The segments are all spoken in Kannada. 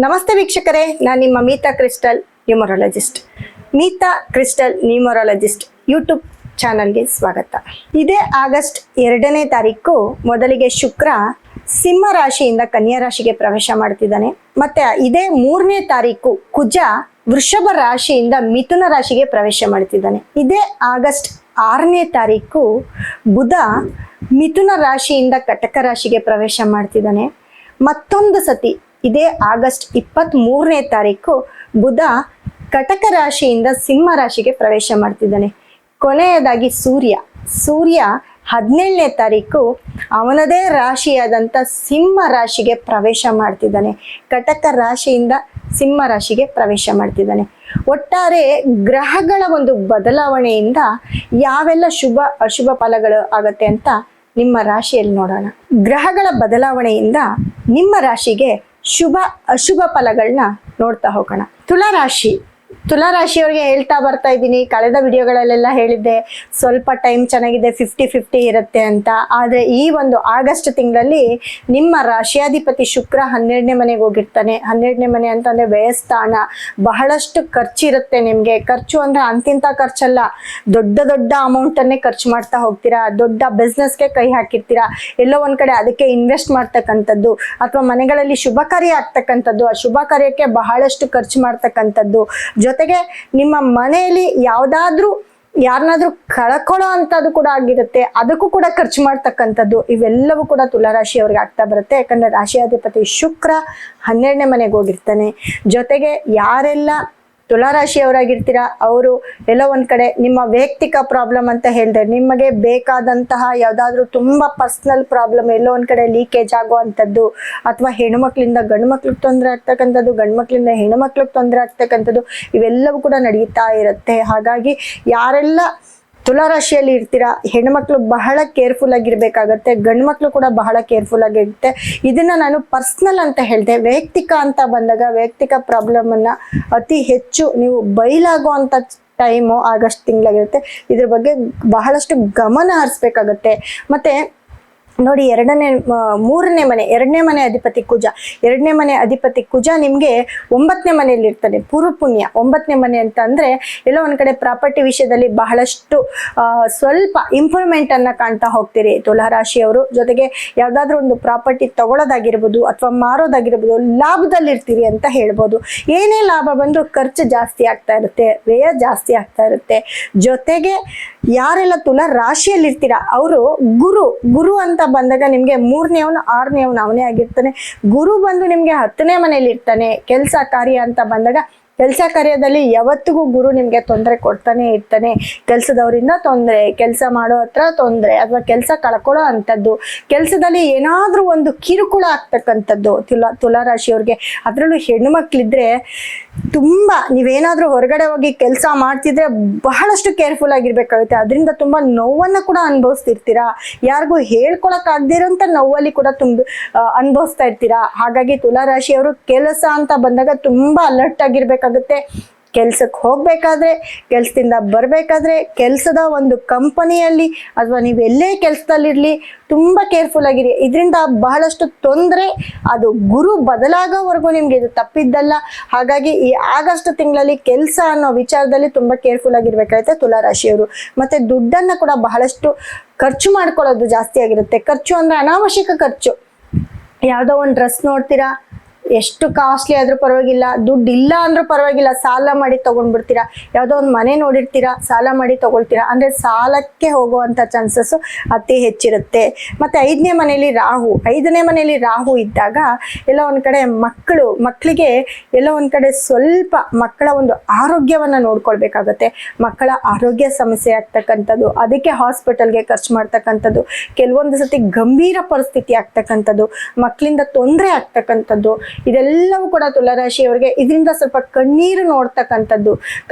ನಮಸ್ತೆ ವೀಕ್ಷಕರೇ, ನಾನು ನಿಮ್ಮ Meeta crystal numerologist. Meeta crystal numerologist YouTube ಚಾನಲ್ಗೆ ಸ್ವಾಗತ. ಇದೇ ಆಗಸ್ಟ್ 2ನೇ ತಾರೀಕು ಮೊದಲಿಗೆ ಶುಕ್ರ ಸಿಂಹ ರಾಶಿಯಿಂದ ಕನ್ಯಾ ರಾಶಿಗೆ ಪ್ರವೇಶ ಮಾಡ್ತಿದ್ದಾನೆ. ಮತ್ತೆ ಇದೇ 3ನೇ ತಾರೀಕು ಕುಜ ವೃಷಭ ರಾಶಿಯಿಂದ ಮಿಥುನ ರಾಶಿಗೆ ಪ್ರವೇಶ ಮಾಡ್ತಿದ್ದಾನೆ. ಇದೇ ಆಗಸ್ಟ್ 6ನೇ ತಾರೀಕು ಬುಧ ಮಿಥುನ ರಾಶಿಯಿಂದ ಕಟಕ ರಾಶಿಗೆ ಪ್ರವೇಶ ಮಾಡ್ತಿದ್ದಾನೆ. ಮತ್ತೊಂದು ಸತಿ ಇದೇ ಆಗಸ್ಟ್ 23ನೇ ತಾರೀಕು ಬುಧ ಕಟಕ ರಾಶಿಯಿಂದ ಸಿಂಹ ರಾಶಿಗೆ ಪ್ರವೇಶ ಮಾಡ್ತಿದ್ದಾನೆ. ಕೊನೆಯದಾಗಿ ಸೂರ್ಯ 17ನೇ ತಾರೀಕು ಅವನದೇ ರಾಶಿಯಾದಂಥ ಸಿಂಹ ರಾಶಿಗೆ ಪ್ರವೇಶ ಮಾಡ್ತಿದ್ದಾನೆ. ಕಟಕ ರಾಶಿಯಿಂದ ಸಿಂಹ ರಾಶಿಗೆ ಪ್ರವೇಶ ಮಾಡ್ತಿದ್ದಾನೆ. ಒಟ್ಟಾರೆ ಗ್ರಹಗಳ ಒಂದು ಬದಲಾವಣೆಯಿಂದ ಯಾವೆಲ್ಲ ಶುಭ ಅಶುಭ ಫಲಗಳು ಆಗತ್ತೆ ಅಂತ ನಿಮ್ಮ ರಾಶಿಯಲ್ಲಿ ನೋಡೋಣ. ಗ್ರಹಗಳ ಬದಲಾವಣೆಯಿಂದ ನಿಮ್ಮ ರಾಶಿಗೆ ಶುಭ ಅಶುಭ ಫಲಗಳನ್ನ ನೋಡ್ತಾ ಹೋಗೋಣ. ತುಲಾರಾಶಿಯವರಿಗೆ ಹೇಳ್ತಾ ಬರ್ತಾ ಇದ್ದೀನಿ, ಕಳೆದ ವಿಡಿಯೋಗಳಲ್ಲೆಲ್ಲ ಹೇಳಿದ್ದೆ ಸ್ವಲ್ಪ ಟೈಮ್ ಚೆನ್ನಾಗಿದೆ, 50-50 ಇರುತ್ತೆ ಅಂತ. ಆದರೆ ಈ ಒಂದು ಆಗಸ್ಟ್ ತಿಂಗಳಲ್ಲಿ ನಿಮ್ಮ ರಾಶಿಯಾಧಿಪತಿ ಶುಕ್ರ 12ನೇ ಮನೆಗೆ ಹೋಗಿರ್ತಾನೆ. 12ನೇ ಮನೆ ಅಂತಂದರೆ ವ್ಯಯಸ್ಥಾನ. ಬಹಳಷ್ಟು ಖರ್ಚಿರುತ್ತೆ ನಿಮಗೆ. ಖರ್ಚು ಅಂದರೆ ಅಂತಿಂತ ಖರ್ಚಲ್ಲ, ದೊಡ್ಡ ದೊಡ್ಡ ಅಮೌಂಟನ್ನೇ ಖರ್ಚು ಮಾಡ್ತಾ ಹೋಗ್ತೀರಾ. ದೊಡ್ಡ ಬಿಸ್ನೆಸ್ಗೆ ಕೈ ಹಾಕಿರ್ತೀರಾ. ಎಲ್ಲೋ ಒಂದು ಕಡೆ ಅದಕ್ಕೆ ಇನ್ವೆಸ್ಟ್ ಮಾಡ್ತಕ್ಕಂಥದ್ದು, ಅಥವಾ ಮನೆಗಳಲ್ಲಿ ಶುಭ ಕಾರ್ಯ ಆಗ್ತಕ್ಕಂಥದ್ದು, ಆ ಶುಭ ಕಾರ್ಯಕ್ಕೆ ಬಹಳಷ್ಟು ಖರ್ಚು ಮಾಡ್ತಕ್ಕಂಥದ್ದು. ಜೊತೆಗೆ ನಿಮ್ಮ ಮನೆಯಲ್ಲಿ ಯಾರನ್ನಾದ್ರೂ ಕಳ್ಕೊಳ್ಳೋ ಅಂಥದ್ದು ಕೂಡ ಆಗಿರುತ್ತೆ, ಅದಕ್ಕೂ ಕೂಡ ಖರ್ಚು ಮಾಡ್ತಕ್ಕಂಥದ್ದು. ಇವೆಲ್ಲವೂ ಕೂಡ ತುಲಾರಾಶಿಯವ್ರಿಗೆ ಆಗ್ತಾ ಬರುತ್ತೆ. ಯಾಕಂದ್ರೆ ರಾಶಿಯಾಧಿಪತಿ ಶುಕ್ರ 12ನೇ ಮನೆಗೆ ಹೋಗಿರ್ತಾನೆ. ಜೊತೆಗೆ ಯಾರೆಲ್ಲ ತುಲಾರಾಶಿಯವರಾಗಿರ್ತೀರಾ ಅವರು ಎಲ್ಲೋ ಒಂದು ಕಡೆ ನಿಮ್ಮ ವೈಯಕ್ತಿಕ ಪ್ರಾಬ್ಲಮ್ ಅಂತ ಹೇಳಿದ್ರೆ, ನಿಮಗೆ ಬೇಕಾದಂತಹ ಯಾವುದಾದ್ರೂ ತುಂಬ ಪರ್ಸ್ನಲ್ ಪ್ರಾಬ್ಲಮ್ ಎಲ್ಲೋ ಒಂದು ಕಡೆ ಲೀಕೇಜ್ ಆಗುವಂಥದ್ದು, ಅಥವಾ ಹೆಣ್ಮಕ್ಳಿಂದ ಗಂಡು ಮಕ್ಳಿಗೆ ತೊಂದರೆ ಆಗ್ತಕ್ಕಂಥದ್ದು, ಗಂಡು ಮಕ್ಳಿಂದ ಹೆಣ್ಮಕ್ಳಿಗೆ ತೊಂದರೆ ಆಗ್ತಕ್ಕಂಥದ್ದು, ಇವೆಲ್ಲವೂ ಕೂಡ ನಡೀತಾ ಇರುತ್ತೆ. ಹಾಗಾಗಿ ಯಾರೆಲ್ಲ ತುಲಾರಾಶಿಯಲ್ಲಿ ಇರ್ತೀರಾ, ಹೆಣ್ಮಕ್ಳು ಬಹಳ ಕೇರ್ಫುಲ್ ಆಗಿರ್ಬೇಕಾಗತ್ತೆ, ಗಂಡು ಮಕ್ಳು ಕೂಡ ಬಹಳ ಕೇರ್ಫುಲ್ ಆಗಿರುತ್ತೆ. ಇದನ್ನ ನಾನು ಪರ್ಸ್ನಲ್ ಅಂತ ಹೇಳಿದೆ. ವೈಯಕ್ತಿಕ ಅಂತ ಬಂದಾಗ ವೈಯಕ್ತಿಕ ಪ್ರಾಬ್ಲಮ್ ಅನ್ನ ಅತಿ ಹೆಚ್ಚು ನೀವು ಬಯಲಾಗುವಂತ ಟೈಮು ಆಗಸ್ಟ್ ತಿಂಗಳಾಗಿರುತ್ತೆ. ಇದ್ರ ಬಗ್ಗೆ ಬಹಳಷ್ಟು ಗಮನ ಹರಿಸ್ಬೇಕಾಗತ್ತೆ. ಮತ್ತೆ ನೋಡಿ, 2ನೇ ಮನೆ ಅಧಿಪತಿ ಕುಜ. 2ನೇ ಮನೆ ಅಧಿಪತಿ ಕುಜ ನಿಮಗೆ 9ನೇ ಮನೆಯಲ್ಲಿ ಇರ್ತಾನೆ. ಪೂರ್ವ ಪುಣ್ಯ 9ನೇ ಮನೆ ಅಂತ ಅಂದ್ರೆ ಎಲ್ಲೋ ಒಂದ್ ಕಡೆ ಪ್ರಾಪರ್ಟಿ ವಿಷಯದಲ್ಲಿ ಬಹಳಷ್ಟು ಸ್ವಲ್ಪ ಇಂಪ್ರೂವ್ಮೆಂಟ್ ಅನ್ನ ಕಾಣ್ತಾ ಹೋಗ್ತೀರಿ ತುಲಾರಾಶಿಯವರು. ಜೊತೆಗೆ ಯಾವ್ದಾದ್ರು ಒಂದು ಪ್ರಾಪರ್ಟಿ ತಗೊಳ್ಳೋದಾಗಿರ್ಬೋದು ಅಥವಾ ಮಾರೋದಾಗಿರ್ಬೋದು, ಲಾಭದಲ್ಲಿ ಇರ್ತೀರಿ ಅಂತ ಹೇಳ್ಬೋದು. ಏನೇ ಲಾಭ ಬಂದ್ರೂ ಖರ್ಚು ಜಾಸ್ತಿ ಆಗ್ತಾ ಇರುತ್ತೆ, ವ್ಯಯ ಜಾಸ್ತಿ ಆಗ್ತಾ ಇರುತ್ತೆ. ಜೊತೆಗೆ ಯಾರೆಲ್ಲ ತುಲಾ ರಾಶಿಯಲ್ಲಿ ಇರ್ತೀರಾ ಅವರು ಗುರು ಅಂತ ಬಂದಾಗ ನಿಮ್ಗೆ 3ನೇವನು 6ನೇವನು ಅವನೇ ಆಗಿರ್ತಾನೆ. ಗುರು ಬಂದು ನಿಮ್ಗೆ 10ನೇ ಮನೆಯಲ್ಲಿ ಇರ್ತಾನೆ. ಕೆಲಸ ಕಾರ್ಯ ಅಂತ ಬಂದಾಗ ಕೆಲಸ ಕಾರ್ಯದಲ್ಲಿ ಯಾವತ್ತಿಗೂ ಗುರು ನಿಮ್ಗೆ ತೊಂದರೆ ಕೊಡ್ತಾನೆ ಇರ್ತಾನೆ. ಕೆಲಸದವರಿಂದ ತೊಂದರೆ, ಕೆಲಸ ಮಾಡೋ ಹತ್ರ ತೊಂದರೆ, ಅಥವಾ ಕೆಲಸ ಕಳ್ಕೊಳ್ಳೋ ಅಂಥದ್ದು, ಕೆಲಸದಲ್ಲಿ ಏನಾದ್ರೂ ಒಂದು ಕಿರುಕುಳ ಆಗ್ತಕ್ಕಂಥದ್ದು ತುಲಾರಾಶಿಯವ್ರಿಗೆ. ಅದರಲ್ಲೂ ಹೆಣ್ಣು ಮಕ್ಳಿದ್ರೆ ತುಂಬಾ, ನೀವೇನಾದ್ರೂ ಹೊರಗಡೆ ಹೋಗಿ ಕೆಲಸ ಮಾಡ್ತಿದ್ರೆ ಬಹಳಷ್ಟು ಕೇರ್ಫುಲ್ ಆಗಿರ್ಬೇಕಾಗುತ್ತೆ. ಅದರಿಂದ ತುಂಬಾ ನೋವನ್ನ ಕೂಡ ಅನುಭವಿಸ್ತಿರ್ತೀರಾ. ಯಾರಿಗೂ ಹೇಳ್ಕೊಳಕ್ ಆಗದಿರೋಂಥ ನೋವಲ್ಲಿ ಕೂಡ ಅನುಭವಿಸ್ತಾ ಇರ್ತೀರಾ. ಹಾಗಾಗಿ ತುಲಾರಾಶಿಯವರು ಕೆಲಸ ಅಂತ ಬಂದಾಗ ತುಂಬಾ ಅಲರ್ಟ್ ಆಗಿರ್ಬೇಕಾಗುತ್ತೆ. ಕೆಲ್ಸಕ್ಕೆ ಹೋಗ್ಬೇಕಾದ್ರೆ, ಕೆಲ್ಸದಿಂದ ಬರ್ಬೇಕಾದ್ರೆ, ಕೆಲ್ಸದ ಒಂದು ಕಂಪನಿಯಲ್ಲಿ ಅಥವಾ ನೀವು ಎಲ್ಲೇ ಕೆಲ್ಸದಲ್ಲಿರ್ಲಿ ತುಂಬಾ ಕೇರ್ಫುಲ್ ಆಗಿರಿ. ಇದರಿಂದ ಬಹಳಷ್ಟು ತೊಂದರೆ, ಅದು ಗುರು ಬದಲಾಗೋವರೆಗೂ ನಿಮ್ಗೆ ಇದು ತಪ್ಪಿದ್ದಲ್ಲ. ಹಾಗಾಗಿ ಈ ಆಗಸ್ಟ್ ತಿಂಗಳಲ್ಲಿ ಕೆಲಸ ಅನ್ನೋ ವಿಚಾರದಲ್ಲಿ ತುಂಬಾ ಕೇರ್ಫುಲ್ ಆಗಿರ್ಬೇಕಾಗುತ್ತೆ ತುಲಾರಾಶಿಯವರು. ಮತ್ತೆ ದುಡ್ಡನ್ನ ಕೂಡ ಬಹಳಷ್ಟು ಖರ್ಚು ಮಾಡ್ಕೊಳ್ಳೋದು ಜಾಸ್ತಿ ಆಗಿರುತ್ತೆ. ಖರ್ಚು ಅಂದ್ರೆ ಅನಾವಶ್ಯಕ ಖರ್ಚು. ಯಾವ್ದೋ ಒಂದು ಡ್ರೆಸ್ ನೋಡ್ತೀರಾ, ಎಷ್ಟು ಕಾಸ್ಟ್ಲಿ ಆದ್ರೂ ಪರವಾಗಿಲ್ಲ, ದುಡ್ಡು ಇಲ್ಲ ಅಂದ್ರೂ ಪರವಾಗಿಲ್ಲ, ಸಾಲ ಮಾಡಿ ತಗೊಂಡ್ಬಿಡ್ತೀರಾ. ಯಾವುದೋ ಒಂದು ಮನೆ ನೋಡಿರ್ತೀರಾ, ಸಾಲ ಮಾಡಿ ತಗೊಳ್ತೀರಾ. ಅಂದ್ರೆ ಸಾಲಕ್ಕೆ ಹೋಗುವಂತ ಚಾನ್ಸಸ್ ಅತಿ ಹೆಚ್ಚಿರುತ್ತೆ. ಮತ್ತೆ 5ನೇ ಮನೆಯಲ್ಲಿ ರಾಹು ಇದ್ದಾಗ ಎಲ್ಲೋ ಒಂದ್ ಕಡೆ ಮಕ್ಕಳಿಗೆ ಎಲ್ಲೋ ಒಂದ್ ಕಡೆ ಸ್ವಲ್ಪ ಮಕ್ಕಳ ಒಂದು ಆರೋಗ್ಯವನ್ನ ನೋಡ್ಕೊಳ್ಬೇಕಾಗತ್ತೆ. ಮಕ್ಕಳ ಆರೋಗ್ಯ ಸಮಸ್ಯೆ ಆಗ್ತಕ್ಕಂಥದ್ದು, ಅದಕ್ಕೆ ಹಾಸ್ಪಿಟಲ್ಗೆ ಖರ್ಚು ಮಾಡ್ತಕ್ಕಂಥದ್ದು, ಕೆಲವೊಂದು ಸತಿ ಗಂಭೀರ ಪರಿಸ್ಥಿತಿ ಆಗ್ತಕ್ಕಂಥದ್ದು, ಮಕ್ಕಳಿಂದ ತೊಂದರೆ ಆಗ್ತಕ್ಕಂಥದ್ದು, ಇದೆಲ್ಲವೂ ಕೂಡ ತುಲಾರಾಶಿಯವರಿಗೆ ಇದರಿಂದ ಸ್ವಲ್ಪ ಕಣ್ಣೀರು ನೋಡ್ತಕ್ಕಂಥದ್ದು.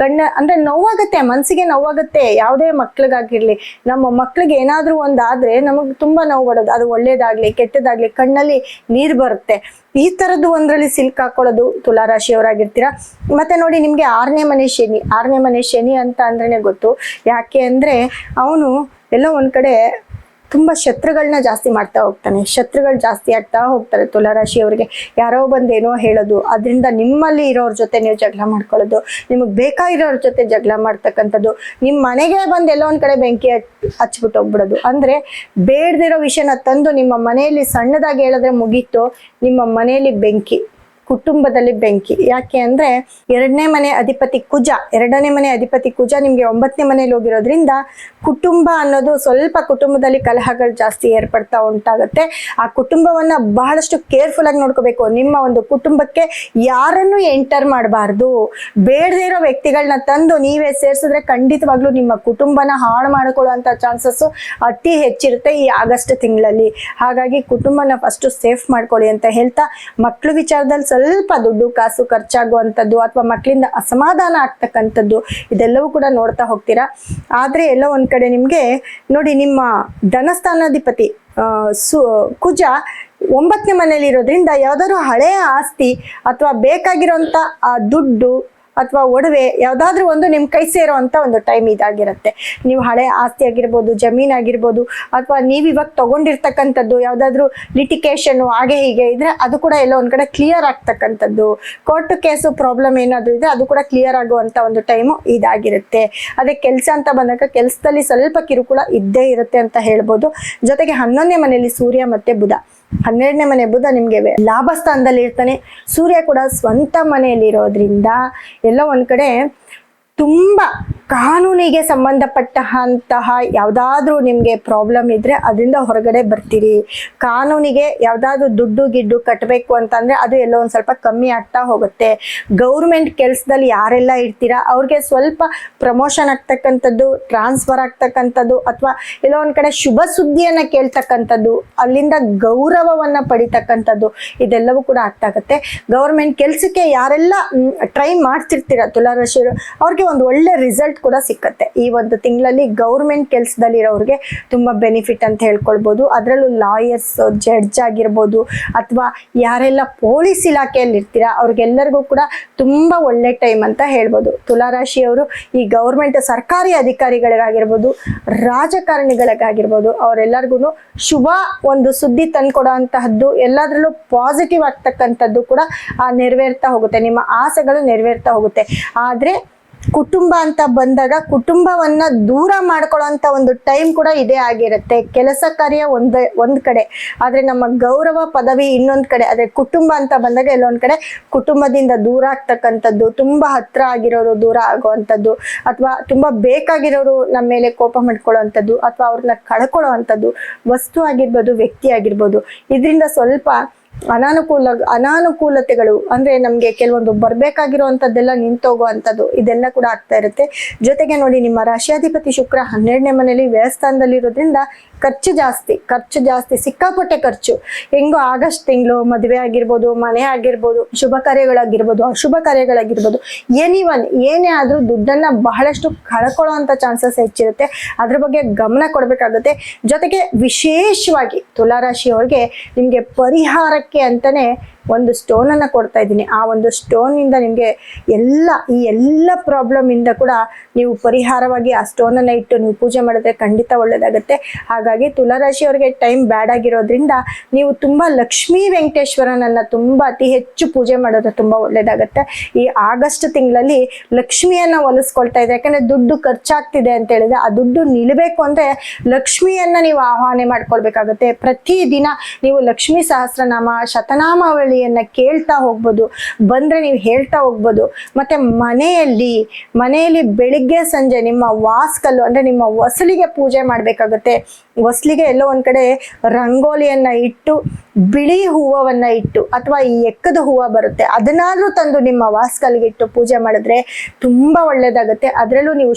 ಅಂದ್ರೆ ನೋವಾಗುತ್ತೆ, ಮನಸ್ಸಿಗೆ ನೋವಾಗುತ್ತೆ. ಯಾವುದೇ ಮಕ್ಳಿಗಾಗಿರ್ಲಿ, ನಮ್ಮ ಮಕ್ಳಿಗೆ ಏನಾದ್ರೂ ಒಂದಾದ್ರೆ ನಮಗೆ ತುಂಬಾ ನೋವು ಬರೋದು. ಅದು ಒಳ್ಳೇದಾಗ್ಲಿ ಕೆಟ್ಟದಾಗ್ಲಿ ಕಣ್ಣಲ್ಲಿ ನೀರು ಬರುತ್ತೆ. ಈ ತರದ್ದು ಒಂದ್ರಲ್ಲಿ ಸಿಲ್ಕ್ ಹಾಕೊಳ್ಳೋದು ತುಲಾರಾಶಿಯವರಾಗಿರ್ತೀರಾ. ಮತ್ತೆ ನೋಡಿ, ನಿಮ್ಗೆ 6ನೇ ಮನೆ ಶನಿ ಅಂತ ಅಂದ್ರೇನೆ ಗೊತ್ತು. ಯಾಕೆ ಅಂದ್ರೆ ಅವನು ಎಲ್ಲೋ ಒಂದ್ ಕಡೆ ತುಂಬ ಶತ್ರುಗಳನ್ನ ಜಾಸ್ತಿ ಮಾಡ್ತಾ ಹೋಗ್ತಾನೆ. ಶತ್ರುಗಳು ಜಾಸ್ತಿ ಆಗ್ತಾ ಹೋಗ್ತಾರೆ ತುಲಾರಾಶಿಯವರಿಗೆ. ಯಾರೋ ಬಂದೇನೋ ಹೇಳೋದು, ಅದರಿಂದ ನಿಮ್ಮಲ್ಲಿ ಇರೋರ ಜೊತೆ ನೀವು ಜಗಳ ಮಾಡ್ಕೊಳ್ಳೋದು, ನಿಮಗೆ ಬೇಕಾಗಿರೋರ ಜೊತೆ ಜಗಳ ಮಾಡ್ತಕ್ಕಂಥದ್ದು, ನಿಮ್ಮ ಮನೆಗೆ ಬಂದು ಎಲ್ಲೋ ಒಂದ್ ಕಡೆ ಬೆಂಕಿ ಹಚ್ಬಿಟ್ಟು ಹೋಗ್ಬಿಡೋದು. ಅಂದ್ರೆ ಬೇಡದಿರೋ ವಿಷಯನ ತಂದು ನಿಮ್ಮ ಮನೆಯಲ್ಲಿ ಸಣ್ಣದಾಗಿ ಹೇಳಿದ್ರೆ ಮುಗೀತು, ನಿಮ್ಮ ಮನೆಯಲ್ಲಿ ಬೆಂಕಿ, ಕುಟುಂಬದಲ್ಲಿ ಬೆಂಕಿ. ಯಾಕೆ ಅಂದ್ರೆ 2ನೇ ಮನೆ ಅಧಿಪತಿ ಕುಜ, 2ನೇ ಮನೆ ಅಧಿಪತಿ ಕುಜ ನಿಮ್ಗೆ 9ನೇ ಮನೆಯಲ್ಲಿ ಹೋಗಿರೋದ್ರಿಂದ ಕುಟುಂಬ ಅನ್ನೋದು ಸ್ವಲ್ಪ ಕುಟುಂಬದಲ್ಲಿ ಕಲಹಗಳು ಜಾಸ್ತಿ ಏರ್ಪಡ್ತಾ ಉಂಟಾಗುತ್ತೆ. ಆ ಕುಟುಂಬವನ್ನ ಬಹಳಷ್ಟು ಕೇರ್ಫುಲ್ ಆಗಿ ನೋಡ್ಕೋಬೇಕು. ನಿಮ್ಮ ಒಂದು ಕುಟುಂಬಕ್ಕೆ ಯಾರನ್ನು ಎಂಟರ್ ಮಾಡಬಾರ್ದು. ಬೇಡದೇ ಇರೋ ವ್ಯಕ್ತಿಗಳನ್ನ ತಂದು ನೀವೇ ಸೇರಿಸಿದ್ರೆ ಖಂಡಿತವಾಗ್ಲೂ ನಿಮ್ಮ ಕುಟುಂಬನ ಹಾಳು ಮಾಡ್ಕೊಳ್ಳುವಂತ ಚಾನ್ಸಸ್ ಅತಿ ಹೆಚ್ಚಿರುತ್ತೆ ಈ ಆಗಸ್ಟ್ ತಿಂಗಳಲ್ಲಿ. ಹಾಗಾಗಿ ಕುಟುಂಬನ ಫಸ್ಟ್ ಸೇಫ್ ಮಾಡ್ಕೊಳ್ಳಿ ಅಂತ ಹೇಳ್ತಾ, ಮಕ್ಕಳು ವಿಚಾರದಲ್ಲಿ ಸ್ವಲ್ಪ ದುಡ್ಡು ಕಾಸು ಖರ್ಚಾಗುವಂಥದ್ದು ಅಥವಾ ಮಕ್ಕಳಿಂದ ಅಸಮಾಧಾನ ಆಗ್ತಕ್ಕಂಥದ್ದು ಇದೆಲ್ಲವೂ ಕೂಡ ನೋಡ್ತಾ ಹೋಗ್ತೀರಾ. ಆದ್ರೆ ಎಲ್ಲ ಒಂದ್ ಕಡೆ ನಿಮ್ಗೆ ನೋಡಿ, ನಿಮ್ಮ ಧನಸ್ಥಾನಾಧಿಪತಿ ಕುಜ 9ನೇ ಮನೆಯಲ್ಲಿ ಇರೋದ್ರಿಂದ ಯಾವ್ದಾದ್ರು ಹಳೆಯ ಆಸ್ತಿ ಅಥವಾ ಬೇಕಾಗಿರೋಂಥ ಆ ದುಡ್ಡು ಅಥವಾ ಒಡವೆ ಯಾವ್ದಾದ್ರು ಒಂದು ನಿಮ್ ಕೈ ಸೇರೋ ಅಂತ ಒಂದು ಟೈಮ್ ಇದಾಗಿರುತ್ತೆ. ನೀವು ಹಳೆ ಆಸ್ತಿ ಆಗಿರ್ಬೋದು, ಜಮೀನ್ ಆಗಿರ್ಬೋದು, ಅಥವಾ ನೀವ್ ಇವಾಗ ತಗೊಂಡಿರ್ತಕ್ಕಂಥದ್ದು ಯಾವ್ದಾದ್ರು ಲಿಟಿಕೇಶನ್ ಹಾಗೆ ಹೀಗೆ ಇದ್ರೆ ಅದು ಕೂಡ ಎಲ್ಲ ಒಂದ್ ಕಡೆ ಕ್ಲಿಯರ್ ಆಗ್ತಕ್ಕಂಥದ್ದು. ಕೋರ್ಟ್ ಕೇಸು ಪ್ರಾಬ್ಲಮ್ ಏನಾದ್ರು ಇದ್ರೆ ಅದು ಕೂಡ ಕ್ಲಿಯರ್ ಆಗುವಂತ ಒಂದು ಟೈಮು ಇದಾಗಿರುತ್ತೆ. ಅದೇ ಕೆಲಸ ಅಂತ ಬಂದಾಗ ಕೆಲಸದಲ್ಲಿ ಸ್ವಲ್ಪ ಕಿರುಕುಳ ಇದ್ದೇ ಇರುತ್ತೆ ಅಂತ ಹೇಳ್ಬೋದು. ಜೊತೆಗೆ 11ನೇ ಮನೆಯಲ್ಲಿ ಸೂರ್ಯ ಮತ್ತೆ ಬುಧ, 12ನೇ ಮನೆ ಬುಧ ನಿಮ್ಗೆ ಲಾಭ ಸ್ಥಾನದಲ್ಲಿ ಇರ್ತಾನೆ. ಸೂರ್ಯ ಕೂಡ ಸ್ವಂತ ಮನೆಯಲ್ಲಿ ಇರೋದ್ರಿಂದ ಎಲ್ಲ ಒಂದ್ ಕಡೆ ತುಂಬ ಕಾನೂನಿಗೆ ಸಂಬಂಧಪಟ್ಟಂತಹ ಯಾವುದಾದ್ರೂ ನಿಮಗೆ ಪ್ರಾಬ್ಲಮ್ ಇದ್ರೆ ಅದರಿಂದ ಹೊರಗಡೆ ಬರ್ತೀರಿ. ಕಾನೂನಿಗೆ ಯಾವುದಾದ್ರೂ ದುಡ್ಡು ಗಿಡ್ಡು ಕಟ್ಟಬೇಕು ಅಂತಂದ್ರೆ ಅದು ಎಲ್ಲೋ ಒಂದು ಸ್ವಲ್ಪ ಕಮ್ಮಿ ಆಗ್ತಾ ಹೋಗುತ್ತೆ. ಗೌರ್ಮೆಂಟ್ ಕೆಲಸದಲ್ಲಿ ಯಾರೆಲ್ಲ ಇರ್ತೀರಾ ಅವ್ರಿಗೆ ಸ್ವಲ್ಪ ಪ್ರಮೋಷನ್ ಆಗ್ತಕ್ಕಂಥದ್ದು, ಟ್ರಾನ್ಸ್ಫರ್ ಆಗ್ತಕ್ಕಂಥದ್ದು, ಅಥವಾ ಎಲ್ಲೋ ಒಂದು ಕಡೆ ಶುಭ ಸುದ್ದಿಯನ್ನು ಕೇಳ್ತಕ್ಕಂಥದ್ದು, ಅಲ್ಲಿಂದ ಗೌರವವನ್ನು ಪಡಿತಕ್ಕಂಥದ್ದು ಇದೆಲ್ಲವೂ ಕೂಡ ಆಗ್ತಾಗತ್ತೆ. ಗೌರ್ಮೆಂಟ್ ಕೆಲಸಕ್ಕೆ ಯಾರೆಲ್ಲ ಟ್ರೈ ಮಾಡ್ತಿರ್ತೀರ ತುಲಾರಾಶಿಯವರು ಅವ್ರಿಗೆ ಒಂದು ಒಳ್ಳೆ ರಿಸಲ್ಟ್ ಕೂಡ ಸಿಕ್ಕತ್ತೆ. ಈ ಒಂದು ತಿಂಗಳಲ್ಲಿ ಗೌರ್ಮೆಂಟ್ ಕೆಲಸದಲ್ಲಿರೋರಿಗೆ ತುಂಬಾ ಬೆನಿಫಿಟ್ ಅಂತ ಹೇಳ್ಕೊಳ್ಬೋದು. ಅದರಲ್ಲೂ ಲಾಯರ್ಸ್, ಜಡ್ಜ್ ಆಗಿರ್ಬೋದು, ಅಥವಾ ಯಾರೆಲ್ಲ ಪೊಲೀಸ್ ಇಲಾಖೆಯಲ್ಲಿ ಇರ್ತೀರಾ ಅವ್ರಿಗೆಲ್ಲರಿಗೂ ಕೂಡ ತುಂಬಾ ಒಳ್ಳೆ ಟೈಮ್ ಅಂತ ಹೇಳ್ಬೋದು. ತುಲಾರಾಶಿಯವರು ಈ ಗೌರ್ಮೆಂಟ್ ಸರ್ಕಾರಿ ಅಧಿಕಾರಿಗಳಿಗಾಗಿರ್ಬೋದು, ರಾಜಕಾರಣಿಗಳಿಗಾಗಿರ್ಬೋದು ಅವರೆಲ್ಲರಿಗೂ ಶುಭ ಒಂದು ಸುದ್ದಿ ತಂದ್ಕೊಡೋ ಅಂತಹದ್ದು, ಎಲ್ಲದರಲ್ಲೂ ಪಾಸಿಟಿವ್ ಆಗ್ತಕ್ಕಂಥದ್ದು ಕೂಡ ನೆರವೇರ್ತಾ ಹೋಗುತ್ತೆ. ನಿಮ್ಮ ಆಸೆಗಳು ನೆರವೇರ್ತಾ ಹೋಗುತ್ತೆ. ಆದ್ರೆ ಕುಟುಂಬ ಅಂತ ಬಂದಾಗ ಕುಟುಂಬವನ್ನ ದೂರ ಮಾಡ್ಕೊಳ್ಳೋಂತ ಒಂದು ಟೈಮ್ ಕೂಡ ಇದೇ ಆಗಿರುತ್ತೆ. ಕೆಲಸ ಕಾರ್ಯ ಒಂದ್ ಕಡೆ, ಆದ್ರೆ ನಮ್ಮ ಗೌರವ ಪದವಿ ಇನ್ನೊಂದ್ ಕಡೆ. ಆದ್ರೆ ಕುಟುಂಬ ಅಂತ ಬಂದಾಗ ಎಲ್ಲೊಂದ್ ಕಡೆ ಕುಟುಂಬದಿಂದ ದೂರ ಆಗ್ತಕ್ಕಂಥದ್ದು, ತುಂಬಾ ಹತ್ರ ಆಗಿರೋರು ದೂರ ಆಗುವಂಥದ್ದು, ಅಥವಾ ತುಂಬಾ ಬೇಕಾಗಿರೋರು ನಮ್ಮ ಮೇಲೆ ಕೋಪ ಮಾಡ್ಕೊಳ್ಳೋವಂಥದ್ದು, ಅಥವಾ ಅವ್ರನ್ನ ಕಳ್ಕೊಳ್ಳೋ ಅಂಥದ್ದು, ವಸ್ತು ಆಗಿರ್ಬೋದು, ವ್ಯಕ್ತಿ ಆಗಿರ್ಬೋದು. ಇದರಿಂದ ಸ್ವಲ್ಪ ಅನಾನುಕೂಲತೆಗಳು ಅಂದ್ರೆ ನಮ್ಗೆ ಕೆಲವೊಂದು ಬರ್ಬೇಕಾಗಿರುವಂತದ್ದೆಲ್ಲ ನಿಂತೋಗುವಂಥದ್ದು ಇದೆಲ್ಲ ಕೂಡ ಆಗ್ತಾ ಇರುತ್ತೆ. ಜೊತೆಗೆ ನೋಡಿ, ನಿಮ್ಮ ರಾಶಿಯಾಧಿಪತಿ ಶುಕ್ರ 12ನೇ ಮನೆಯಲ್ಲಿ ವ್ಯಯಸ್ಥಾನದಲ್ಲಿ ಇರೋದ್ರಿಂದ ಖರ್ಚು ಜಾಸ್ತಿ, ಸಿಕ್ಕಾಪಟ್ಟೆ ಖರ್ಚು. ಹೆಂಗೋ ಆಗಸ್ಟ್ ತಿಂಗಳು ಮದುವೆ ಆಗಿರ್ಬೋದು, ಮನೆ ಆಗಿರ್ಬೋದು, ಶುಭ ಕಾರ್ಯಗಳಾಗಿರ್ಬೋದು, ಅಶುಭ ಕಾರ್ಯಗಳಾಗಿರ್ಬೋದು, ಏನೇ ಆದ್ರೂ ದುಡ್ಡನ್ನ ಬಹಳಷ್ಟು ಕಳ್ಕೊಳ್ಳೋ ಅಂತ ಚಾನ್ಸಸ್ ಹೆಚ್ಚಿರುತ್ತೆ. ಅದ್ರ ಬಗ್ಗೆ ಗಮನ ಕೊಡ್ಬೇಕಾಗುತ್ತೆ. ಜೊತೆಗೆ ವಿಶೇಷವಾಗಿ ತುಲಾರಾಶಿಯವ್ರಿಗೆ ನಿಮ್ಗೆ ಪರಿಹಾರಕ್ಕೆ ಅಂತಾನೆ ಒಂದು ಸ್ಟೋನ್ ಅನ್ನ ಕೊಡ್ತಾ ಇದ್ದೀನಿ. ಆ ಒಂದು ಸ್ಟೋನ್ ಇಂದ ನಿಮ್ಗೆ ಈ ಎಲ್ಲ ಪ್ರಾಬ್ಲಮ್ ಇಂದ ಕೂಡ ನೀವು ಪರಿಹಾರವಾಗಿ ಆ ಸ್ಟೋನ್ ಅನ್ನ ಇಟ್ಟು ನೀವು ಪೂಜೆ ಮಾಡಿದ್ರೆ ಖಂಡಿತ ಒಳ್ಳೇದಾಗುತ್ತೆ. ಹಾಗಾಗಿ ತುಲಾರಾಶಿಯವರಿಗೆ ಟೈಮ್ ಬ್ಯಾಡ್ ಆಗಿರೋದ್ರಿಂದ ನೀವು ತುಂಬಾ ಲಕ್ಷ್ಮೀ ವೆಂಕಟೇಶ್ವರನನ್ನ ತುಂಬಾ ಅತಿ ಹೆಚ್ಚು ಪೂಜೆ ಮಾಡೋದು ತುಂಬಾ ಒಳ್ಳೇದಾಗತ್ತೆ. ಈ ಆಗಸ್ಟ್ ತಿಂಗಳಲ್ಲಿ ಲಕ್ಷ್ಮಿಯನ್ನ ಒಲಿಸ್ಕೊಳ್ತಾ ಇದೆ. ಯಾಕಂದ್ರೆ ದುಡ್ಡು ಖರ್ಚಾಗ್ತಿದೆ ಅಂತ ಹೇಳಿದ್ರೆ ಆ ದುಡ್ಡು ನಿಲ್ಬೇಕು ಅಂದ್ರೆ ಲಕ್ಷ್ಮಿಯನ್ನ ನೀವು ಆಹ್ವಾನ ಮಾಡ್ಕೊಳ್ಬೇಕಾಗುತ್ತೆ. ಪ್ರತಿ ದಿನ ನೀವು ಲಕ್ಷ್ಮೀ ಸಹಸ್ರನಾಮ, ಶತನಾಮಾವಳಿ ಕೇಳ್ತಾ ಹೋಗ್ಬೋದು, ಬಂದ್ರೆ ನೀವು ಹೇಳ್ತಾ ಹೋಗ್ಬೋದು. ಮತ್ತೆ ಮನೆಯಲ್ಲಿ ಬೆಳಿಗ್ಗೆ ಸಂಜೆ ನಿಮ್ಮ ವಾಸ್ಕಲ್ಲು ಅಂದ್ರೆ ನಿಮ್ಮ ಹೊಸಲಿಗೆ ಪೂಜೆ ಮಾಡ್ಬೇಕಾಗತ್ತೆ. ಹೊಸಲಿಗೆ ಎಲ್ಲೋ ಒಂದ್ ಕಡೆ ರಂಗೋಲಿಯನ್ನ ಇಟ್ಟು, ಬಿಳಿ ಹೂವನ್ನ ಇಟ್ಟು, ಅಥವಾ ಈ ಎಕ್ಕದ ಹೂವ ಬರುತ್ತೆ ಅದನ್ನಾದ್ರೂ ತಂದು ನಿಮ್ಮ ವಾಸ್ಕಲ್ಗೆ ಇಟ್ಟು ಪೂಜೆ ಮಾಡಿದ್ರೆ ತುಂಬಾ ಒಳ್ಳೇದಾಗತ್ತೆ. ಅದರಲ್ಲೂ ನೀವು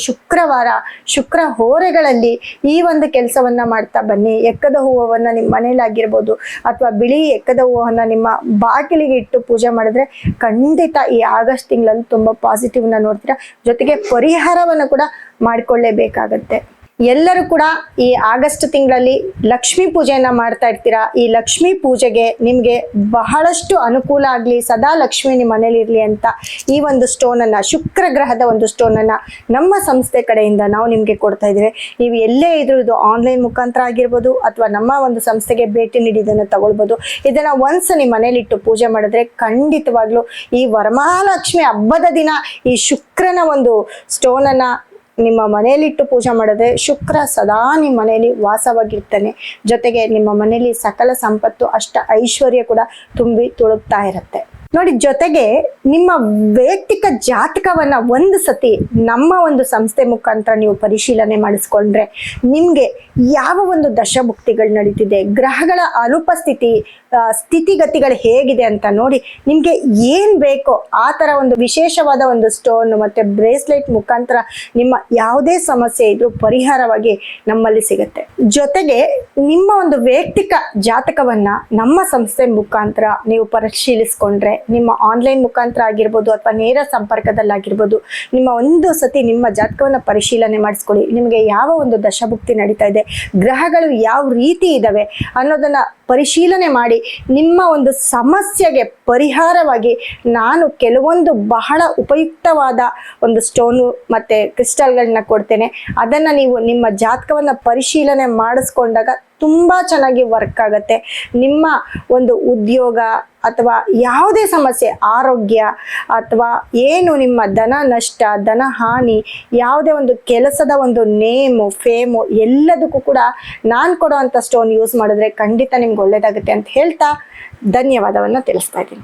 ಶುಕ್ರ ಹೋರೆಗಳಲ್ಲಿ ಈ ಒಂದು ಕೆಲಸವನ್ನ ಮಾಡ್ತಾ ಬನ್ನಿ. ಎಕ್ಕದ ಹೂವನ್ನ ನಿಮ್ಮ ಮನೇಲಿ ಆಗಿರ್ಬೋದು, ಅಥವಾ ಬಿಳಿ ಎಕ್ಕದ ಹೂವನ್ನ ನಿಮ್ಮ ಬಾಗಿಲಿಗೆ ಇಟ್ಟು ಪೂಜೆ ಮಾಡಿದ್ರೆ ಖಂಡಿತ ಈ ಆಗಸ್ಟ್ ತಿಂಗಳಲ್ಲಿ ತುಂಬಾ ಪಾಸಿಟಿವ್ ನ ನೋಡ್ತೀರಾ. ಜೊತೆಗೆ ಪರಿಹಾರವನ್ನು ಕೂಡ ಮಾಡ್ಕೊಳ್ಳೇಬೇಕಾಗತ್ತೆ. ಎಲ್ಲರೂ ಕೂಡ ಈ ಆಗಸ್ಟ್ ತಿಂಗಳಲ್ಲಿ ಲಕ್ಷ್ಮೀ ಪೂಜೆಯನ್ನ ಮಾಡ್ತಾ ಇರ್ತೀರಾ. ಈ ಲಕ್ಷ್ಮೀ ಪೂಜೆಗೆ ನಿಮ್ಗೆ ಬಹಳಷ್ಟು ಅನುಕೂಲ ಆಗ್ಲಿ, ಸದಾ ಲಕ್ಷ್ಮಿ ನಿಮ್ಮ ಮನೇಲಿ ಇರ್ಲಿ ಅಂತ ಈ ಒಂದು ಸ್ಟೋನ್ ಅನ್ನ, ಶುಕ್ರ ಗ್ರಹದ ಒಂದು ಸ್ಟೋನ್ ಅನ್ನ ನಮ್ಮ ಸಂಸ್ಥೆ ಕಡೆಯಿಂದ ನಾವು ನಿಮ್ಗೆ ಕೊಡ್ತಾ ಇದ್ದೇವೆ. ನೀವು ಎಲ್ಲೇ ಇದ್ರೂ ಇದು ಆನ್ಲೈನ್ ಮುಖಾಂತರ ಆಗಿರ್ಬೋದು ಅಥವಾ ನಮ್ಮ ಒಂದು ಸಂಸ್ಥೆಗೆ ಭೇಟಿ ನೀಡಿ ಇದನ್ನು ತಗೊಳ್ಬೋದು. ಇದನ್ನ ಒಂದ್ಸ ನಿಮ್ಮ ಮನೇಲಿಟ್ಟು ಪೂಜೆ ಮಾಡಿದ್ರೆ ಖಂಡಿತವಾಗ್ಲೂ ಈ ವರಮಹಾಲಕ್ಷ್ಮಿ ಹಬ್ಬದ ದಿನ ಈ ಶುಕ್ರನ ಒಂದು ಸ್ಟೋನ್ ಅನ್ನ ನಿಮ್ಮ ಮನೆಯಲ್ಲಿಟ್ಟು ಪೂಜೆ ಮಾಡಿದ್ರೆ ಶುಕ್ರ ಸದಾ ನಿಮ್ಮ ಮನೆಯಲ್ಲಿ ವಾಸವಾಗಿರ್ತಾನೆ. ಜೊತೆಗೆ ನಿಮ್ಮ ಮನೆಯಲ್ಲಿ ಸಕಲ ಸಂಪತ್ತು, ಅಷ್ಟ ಐಶ್ವರ್ಯ ಕೂಡ ತುಂಬಿ ತುಳುಕ್ತಾ ಇರುತ್ತೆ ನೋಡಿ. ಜೊತೆಗೆ ನಿಮ್ಮ ವೈಯಕ್ತಿಕ ಜಾತಕವನ್ನ ಒಂದು ಸತಿ ನಮ್ಮ ಒಂದು ಸಂಸ್ಥೆ ಮುಖಾಂತರ ನೀವು ಪರಿಶೀಲನೆ ಮಾಡಿಸ್ಕೊಂಡ್ರೆ ನಿಮ್ಗೆ ಯಾವ ಒಂದು ದಶಭುಕ್ತಿಗಳು ನಡೀತಿದೆ, ಗ್ರಹಗಳ ಅನುಪಸ್ಥಿತಿ, ಸ್ಥಿತಿಗತಿಗಳು ಹೇಗಿದೆ ಅಂತ ನೋಡಿ ನಿಮ್ಗೆ ಏನ್ ಬೇಕೋ ಆ ತರ ಒಂದು ವಿಶೇಷವಾದ ಒಂದು ಸ್ಟೋನ್ ಮತ್ತೆ ಬ್ರೇಸ್ಲೆಟ್ ಮುಖಾಂತರ ನಿಮ್ಮ ಯಾವುದೇ ಸಮಸ್ಯೆ ಇದ್ರೂ ಪರಿಹಾರವಾಗಿ ನಮ್ಮಲ್ಲಿ ಸಿಗುತ್ತೆ. ಜೊತೆಗೆ ನಿಮ್ಮ ಒಂದು ವೈಯಕ್ತಿಕ ಜಾತಕವನ್ನ ನಮ್ಮ ಸಂಸ್ಥೆ ಮುಖಾಂತರ ನೀವು ಪರಿಶೀಲಿಸ್ಕೊಂಡ್ರೆ, ನಿಮ್ಮ ಆನ್ಲೈನ್ ಮುಖಾಂತರ ಆಗಿರ್ಬೋದು ಅಥವಾ ನೇರ ಸಂಪರ್ಕದಲ್ಲಾಗಿರ್ಬೋದು, ನಿಮ್ಮ ಒಂದು ಸತಿ ನಿಮ್ಮ ಜಾತಕವನ್ನ ಪರಿಶೀಲನೆ ಮಾಡಿಸ್ಕೊಳ್ಳಿ. ನಿಮಗೆ ಯಾವ ಒಂದು ದಶಭುಕ್ತಿ ನಡೀತಾ ಇದೆ, ಗ್ರಹಗಳು ಯಾವ ರೀತಿ ಇದಾವೆ ಅನ್ನೋದನ್ನ ಪರಿಶೀಲನೆ ಮಾಡಿ ನಿಮ್ಮ ಒಂದು ಸಮಸ್ಯೆಗೆ ಪರಿಹಾರವಾಗಿ ನಾನು ಕೆಲವೊಂದು ಬಹಳ ಉಪಯುಕ್ತವಾದ ಒಂದು ಸ್ಟೋನು ಮತ್ತೆ ಕ್ರಿಸ್ಟಲ್ಗಳನ್ನ ಕೊಡ್ತೇನೆ. ಅದನ್ನ ನೀವು ನಿಮ್ಮ ಜಾತಕವನ್ನ ಪರಿಶೀಲನೆ ಮಾಡಿಸ್ಕೊಂಡಾಗ ತುಂಬಾ ಚೆನ್ನಾಗಿ ವರ್ಕ್ ಆಗುತ್ತೆ. ನಿಮ್ಮ ಒಂದು ಉದ್ಯೋಗ ಅಥವಾ ಯಾವುದೇ ಸಮಸ್ಯೆ, ಆರೋಗ್ಯ ಅಥವಾ ಏನು ನಿಮ್ಮ ಧನ ನಷ್ಟ, ಧನ ಹಾನಿ, ಯಾವುದೇ ಒಂದು ಕೆಲಸದ ಒಂದು ನೇಮು ಫೇಮು ಎಲ್ಲದಕ್ಕೂ ಕೂಡ ನಾನು ಕೊಡೋ ಅಂಥ ಸ್ಟೋನ್ ಯೂಸ್ ಮಾಡಿದ್ರೆ ಖಂಡಿತ ನಿಮ್ಗೆ ಒಳ್ಳೇದಾಗುತ್ತೆ ಅಂತ ಹೇಳ್ತಾ ಧನ್ಯವಾದವನ್ನು ತಿಳಿಸ್ತಾ ಇದ್ದೀನಿ.